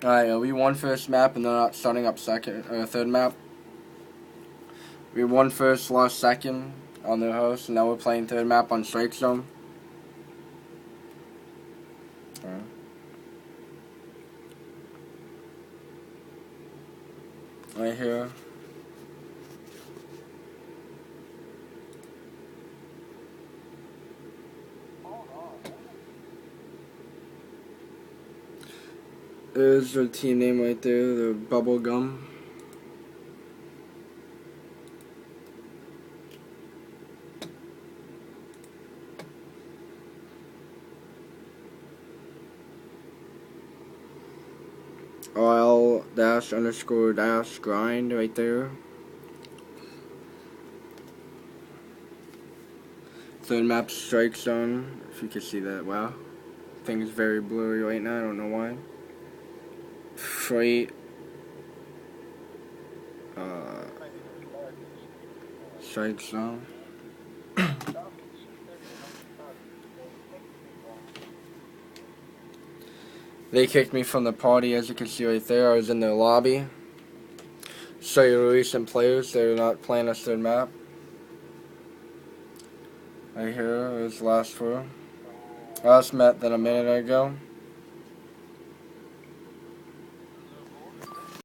Alright, we won first map and they're not starting up third map. We won first, lost second on their host, and now we're playing third map on Strike Zone. Right here. There's their team name right there, the Bubble Gum. OL-_grind right there. Third map Strike Zone, if you can see that. Wow. Thing is very blurry right now, I don't know why. Freight. Strike Zone. They kicked me from the party, as you can see right there. I was in their lobby. Show you recent players. They're not playing us third map. Right here is last met them a minute ago.